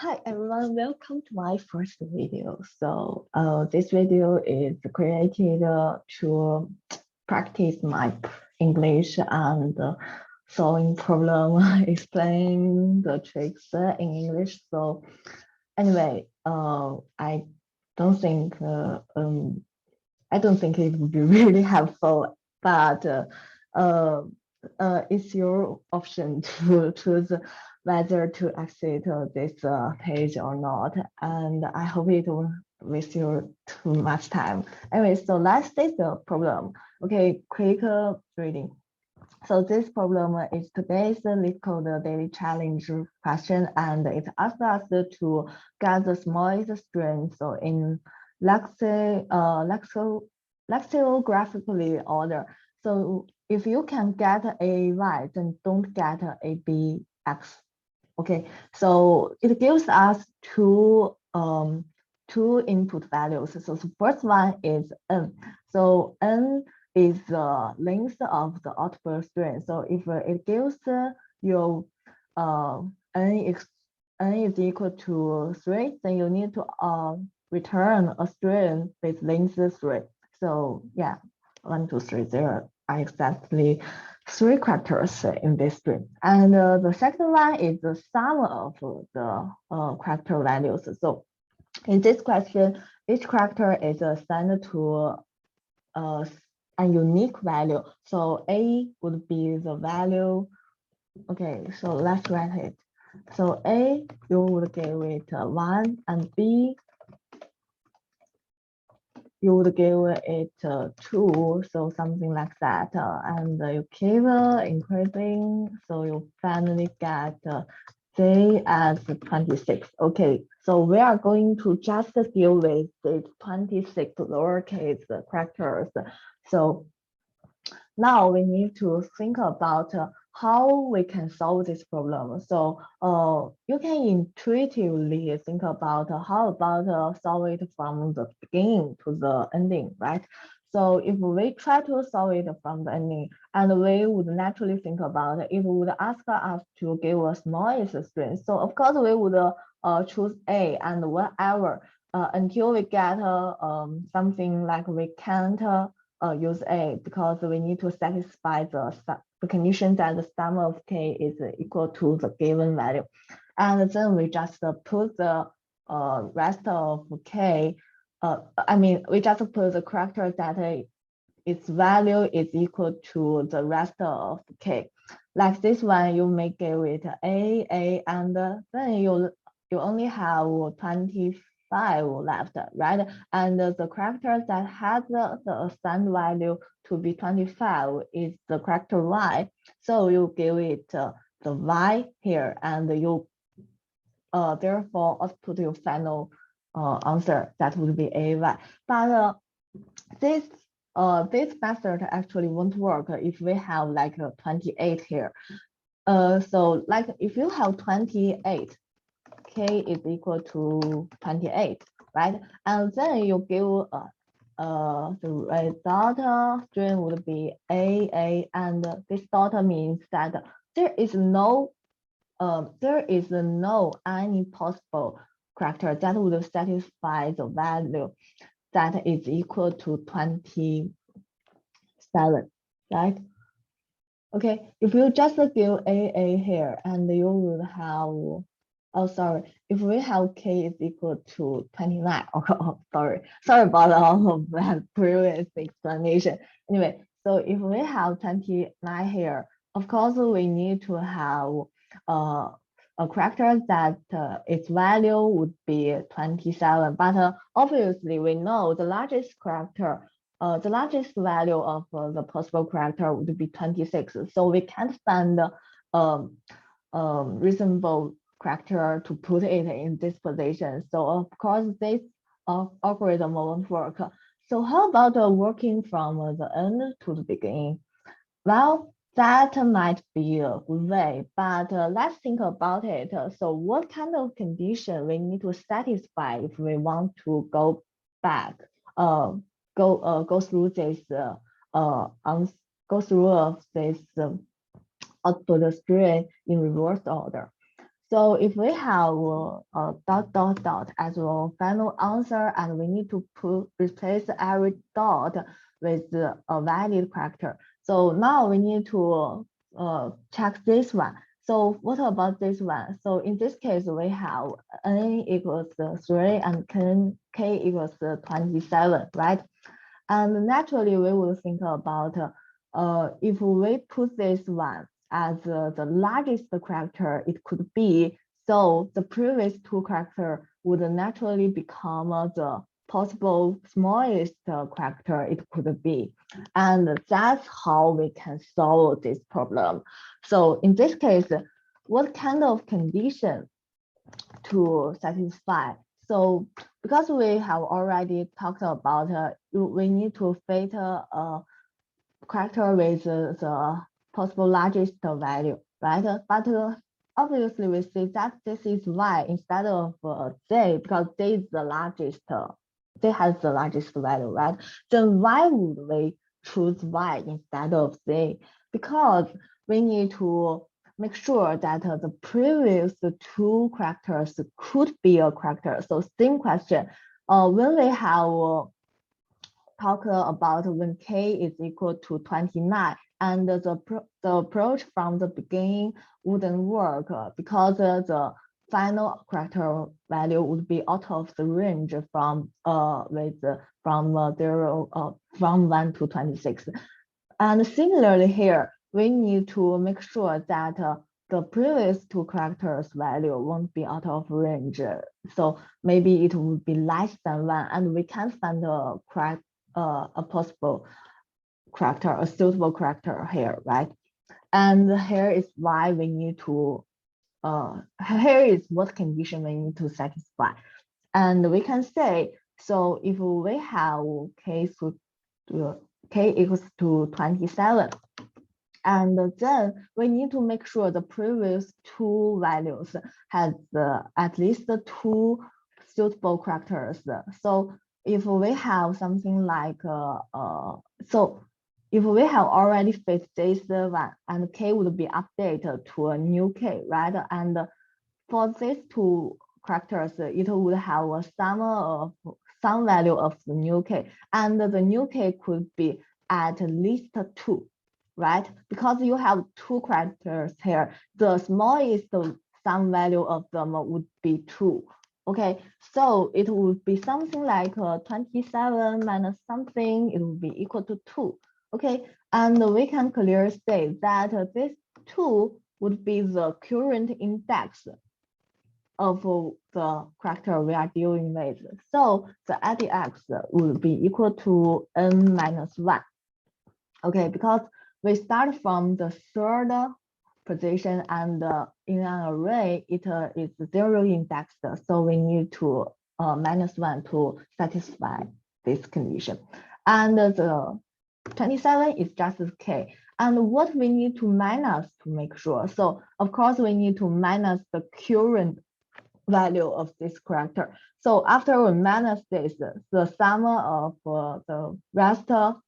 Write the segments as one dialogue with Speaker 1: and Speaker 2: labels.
Speaker 1: Hi everyone, welcome to my first video. This video is created to practice my English and solving problem, explain the tricks in English. So anyway, I don't think I don't think it would be really helpful, but uh, it's your option to choose whether to exit this page or not. And I hope it won't waste your too much time. Anyway, so let's take the problem. Okay, quick reading. So this problem is today's LeetCode daily challenge question, and it asks us to get the smallest string. So in lexicographically order. So if you can get a y, then don't get a b x. Okay, so it gives us two input values. So the first one is n. So n is the length of the output string. So if it gives you n is equal to 3, then you need to return a string with length 3. So yeah, 1, 2, 3, there are exactly 3 characters in this string. And the second one is the sum of the character values. So in this question, each character is assigned to a unique value. So A would be the value. Okay, so let's write it. So A, you would give it 1, and B, you would give it 2, so something like that. And you keep increasing, so you finally get C as 26. Okay, so we are going to just deal with the 26 lowercase characters. So now we need to think about how we can solve this problem. So you can intuitively think about how about solve it from the beginning to the ending, right? So if we try to solve it from the ending, and we would naturally think about if we would ask us to give a smallest string. So of course we would choose A and whatever until we get something like we can't use A, because we need to satisfy the condition that the sum of k is equal to the given value. And then we just put the rest of k, we just put the character that its value is equal to the rest of k. Like this one, you may give it A, and then you only have 25 left, right? And the character that has the assigned value to be 25 is the character y. So you give it the y here, and you therefore output your final answer. That would be AY. But this method actually won't work if we have like 28 here. So like if you have 28, k is equal to 28, right? And then you give the result string would be AA, and this dot means that there is no any possible character that would satisfy the value that is equal to 27, right? Okay, if you just give AA here, and you will have, oh, sorry, if we have k is equal to 29, oh, sorry about all of that previous explanation. Anyway, so if we have 29 here, of course, we need to have a character that its value would be 27, but obviously we know the largest character, the largest value of the possible character would be 26. So we can't find reasonable character to put it in this position. So of course, this algorithm won't work. So how about working from the end to the beginning? Well, that might be a good way, but let's think about it. So what kind of condition we need to satisfy if we want to go back, go through this go through this output string in reverse order? So if we have a dot dot dot as our final answer, and we need to replace every dot with a valid character. So now we need to check this one. So what about this one? So in this case, we have n equals 3 and k equals 27, right? And naturally, we will think about if we put this one as the largest character it could be, so the previous two character would naturally become the possible smallest character it could be. And that's how we can solve this problem. So in this case, what kind of condition to satisfy? So because we have already talked about we need to fit a character with the possible largest value, right? But obviously we see that this is y instead of j, because j is the largest, j has the largest value, right? Then why would we choose y instead of z? Because we need to make sure that the previous two characters could be a character. So same question, when we have talk about when k is equal to 29, and the approach from the beginning wouldn't work because the final character value would be out of the range from from 1 to 26. And similarly here, we need to make sure that the previous two characters value won't be out of range. So maybe it would be less than 1, and we can find a possible character, a suitable character here, right? And here is why we need to, here is what condition we need to satisfy. And we can say, so if we have k equals to 27, and then we need to make sure the previous two values has at least two suitable characters. So if we have something like, so if we have already fit this one, and k would be updated to a new k, right? And for these two characters, it would have a sum of some value of the new k, and the new k could be at least 2, right? Because you have two characters here, the smallest sum value of them would be 2. Okay, so it would be something like 27 minus something, it would be equal to 2. Okay, and we can clearly say that this 2 would be the current index of the character we are dealing with. So the IDX would be equal to n minus 1. Okay, because we start from the third position, and in an array, it is 0 indexed. So we need to minus 1 to satisfy this condition. And the 27 is just k. And what we need to minus to make sure? So of course, we need to minus the current value of this character. So after we minus this, the sum of the rest of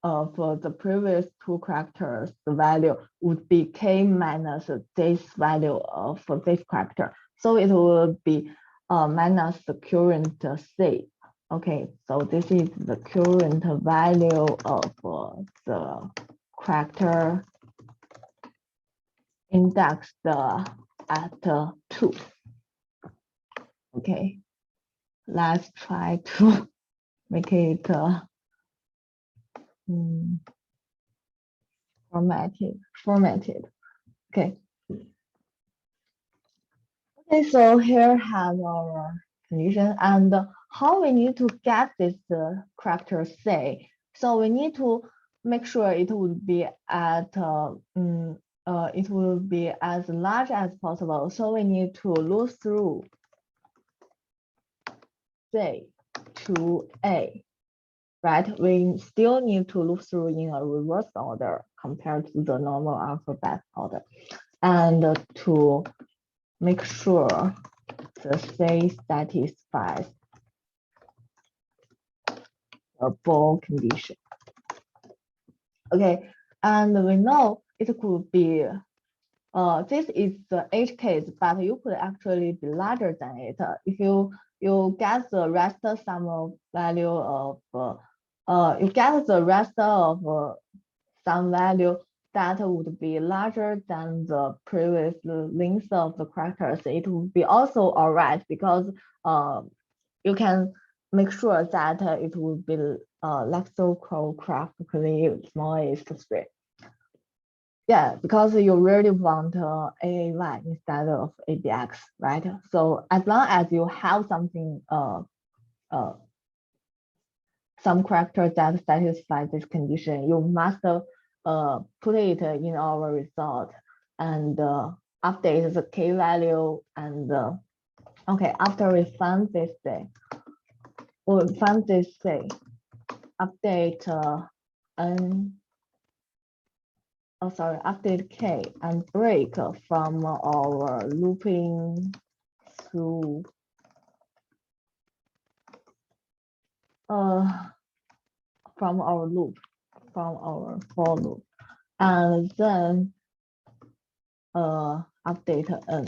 Speaker 1: the previous two characters, the value would be k minus this value of this character. So it will be minus the current c. Okay, so this is the current value of the character indexed at 2. Okay, let's try to make it formatted. Okay. Okay, so here have our condition, and how we need to get this character c. So we need to make sure it would be at it will be as large as possible. So we need to look through c to a, right? We still need to look through in a reverse order compared to the normal alphabet order, and to make sure the C satisfies the bold condition. Okay, and we know it could be this is the edge case, but you could actually be larger than it. If you get the rest sum of value of you get the rest of some value that would be larger than the previous length of the characters, it would be also all right, because you can make sure that it will be lexicographically smallest string. Yeah, because you really want AAY instead of ABX, right? So as long as you have something, some character that satisfies this condition, you must put it in our result and update the K value. And okay, after we find this thing, we'll find this thing, update update K and break from our looping through from our for loop, and then update N.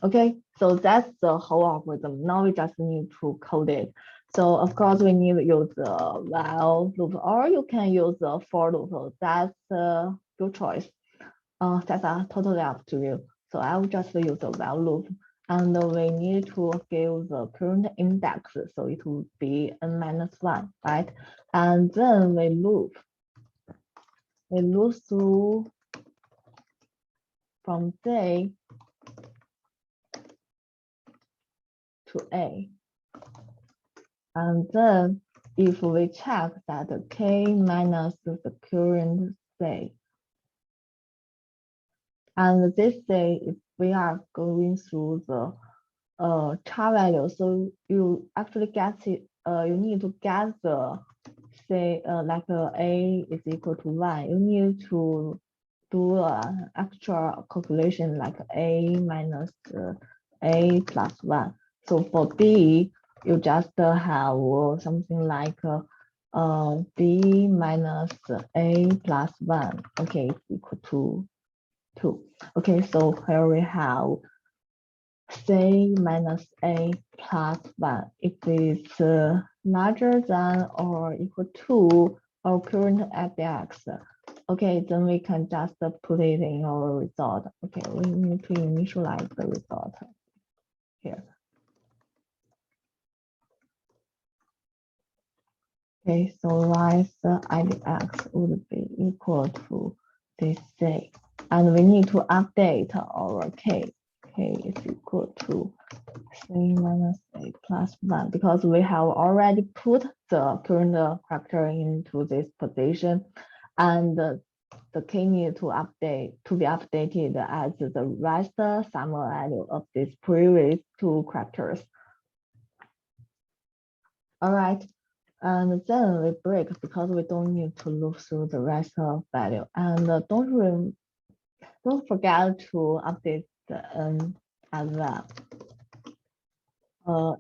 Speaker 1: Okay, so that's the whole algorithm. Now we just need to code it. So of course we need to use the while loop, or you can use the for loop. That's your choice. That's totally up to you. So I will just use the while loop, and we need to give the current index, so it will be n-1, right? And then we loop through from J to A. And then if we check that K minus the current J, and this say if we are going through the char value, so you actually get it, you need to get the say like A is equal to 1. You need to do an extra calculation like A minus A plus 1. So for B, you just have something like B minus A plus 1, okay, is equal to 2. Okay, so here we have C minus A plus 1. If it's larger than or equal to our current ABX, okay, then we can just put it in our result. Okay, we need to initialize the result here. Okay, so rise IDX would be equal to this C, and we need to update our K. K is equal to C minus A plus 1, because we have already put the current character into this position, and the K need to be updated as the rest sum value of these previous two characters. All right. And then we break because we don't need to loop through the rest of value. And don't forget to update the N as well.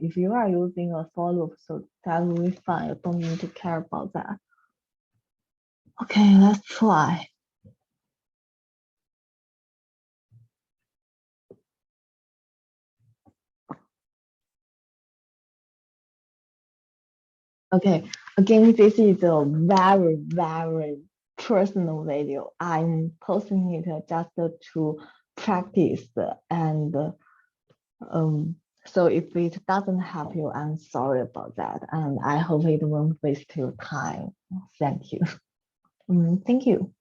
Speaker 1: If you are using a for loop, so that will be fine. You don't need to care about that. Okay, let's try. Okay, again, this is a very, very personal video. I'm posting it just to practice, and so if it doesn't help you, I'm sorry about that, and I hope it won't waste your time. Thank you. Thank you.